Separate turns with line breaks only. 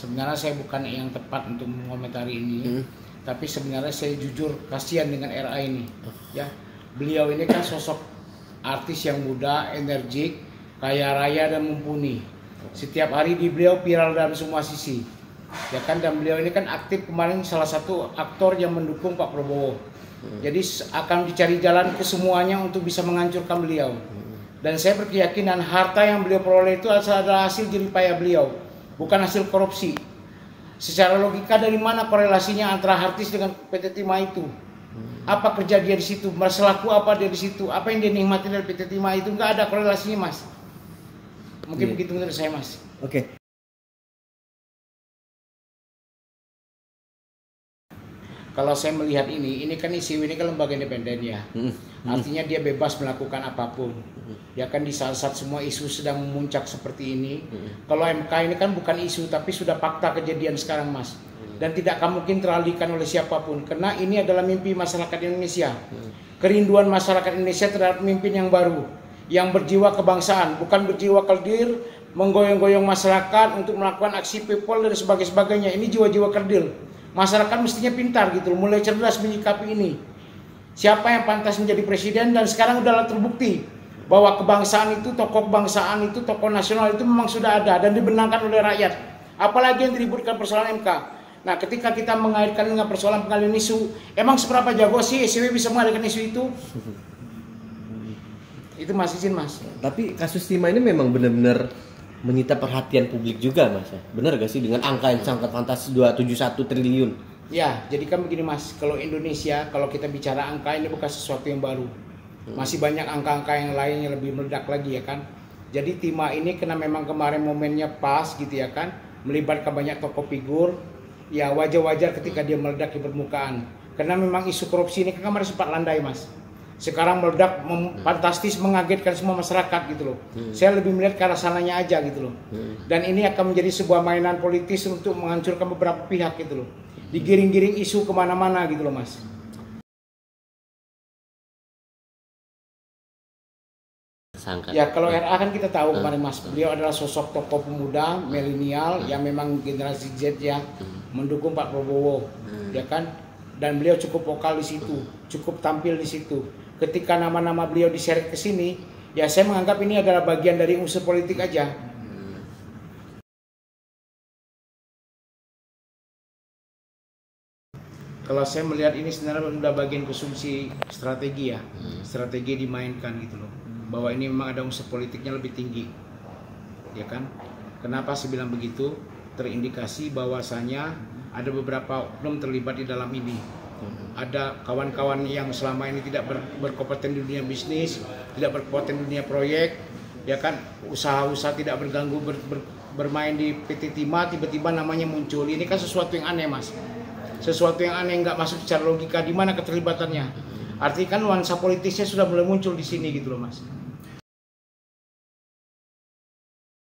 sebenarnya saya bukan yang tepat untuk mengomentari ini, tapi sebenarnya saya jujur kasihan dengan RA ini. Ya, beliau ini kan sosok artis yang muda, energik, kaya raya dan mumpuni. Setiap hari di beliau viral dalam semua sisi. Ya kan, dan beliau ini kan aktif kemarin salah satu aktor yang mendukung Pak Prabowo. Jadi akan dicari jalan ke semuanya untuk bisa menghancurkan beliau. Dan saya berkeyakinan harta yang beliau peroleh itu adalah hasil jerih payah beliau, bukan hasil korupsi. Secara logika dari mana korelasinya antara artis dengan PT Timah itu? Apa kerja dia di situ? Selaku apa dia di situ? Apa yang dia nikmati dari PT Timah itu? Nggak ada korelasinya, Mas. Mungkin begitu menurut saya, Mas.
Oke.
Kalau saya melihat ini kan ICW ini kan lembaga independen ya. Artinya dia bebas melakukan apapun. Ya kan, di saat-saat semua isu sedang memuncak seperti ini. Kalau MK ini kan bukan isu tapi sudah fakta kejadian sekarang, Mas. Dan tidak akan mungkin teralihkan oleh siapapun. Karena ini adalah mimpi masyarakat Indonesia. Kerinduan masyarakat Indonesia terhadap pemimpin yang baru. Yang berjiwa kebangsaan, bukan berjiwa kerdil, menggoyong-goyong masyarakat untuk melakukan aksi people dan sebagainya. Ini jiwa-jiwa kerdil. Masyarakat mestinya pintar gitu, mulai cerdas menyikapi ini. Siapa yang pantas menjadi presiden, dan sekarang udah terbukti bahwa kebangsaan itu, tokoh kebangsaan itu, tokoh nasional itu memang sudah ada dan dibenarkan oleh rakyat. Apalagi yang diributkan persoalan MK. Nah, ketika kita mengaitkan dengan persoalan pengalihan isu, emang seberapa jago sih ICW bisa mengalihkan isu itu? Itu Mas, izin Mas.
Tapi kasus Timah ini memang benar-benar menyita perhatian publik juga, Mas. Benar gak sih dengan angka yang sangat fantastis 271 triliun?
Ya, jadi kan begini Mas, kalau Indonesia, kalau kita bicara angka ini bukan sesuatu yang baru. Masih banyak angka-angka yang lain yang lebih meledak lagi ya kan. Jadi Timah ini karena memang kemarin momennya pas gitu ya kan, melibatkan banyak tokoh figur, ya wajar-wajar ketika dia meledak di permukaan. Karena memang isu korupsi ini kan kemarin sempat landai Mas. Sekarang meledak fantastis, mengagetkan semua masyarakat gitu loh. Saya lebih melihat ke arah sananya aja gitu loh. Dan ini akan menjadi sebuah mainan politis untuk menghancurkan beberapa pihak gitu loh. Digiring-giring isu kemana-mana gitu loh Mas. Ya kalau RA kan kita tahu kemarin Mas, beliau adalah sosok tokoh pemuda milenial yang memang generasi Z ya, mendukung Pak Prabowo, ya kan. Dan beliau cukup vokal di situ, cukup tampil di situ. Ketika nama-nama beliau diseret ke sini, ya saya menganggap ini adalah bagian dari unsur politik aja. Kalau saya melihat ini sebenarnya sudah bagian konsumsi strategi ya, strategi dimainkan gitu loh. Bahwa ini memang ada unsur politiknya lebih tinggi, ya kan? Kenapa saya bilang begitu? Terindikasi bahwasanya ada beberapa oknum terlibat di dalam ini. Ada kawan-kawan yang selama ini tidak berkompeten di dunia bisnis, tidak berkompeten di dunia proyek, ya kan, usaha-usaha tidak berganggu bermain di PT Timah, tiba-tiba namanya muncul. Ini kan sesuatu yang aneh Mas, sesuatu yang aneh, nggak masuk secara logika. Di mana keterlibatannya? Artinya kan nuansa politisnya sudah mulai muncul di sini gitu loh Mas.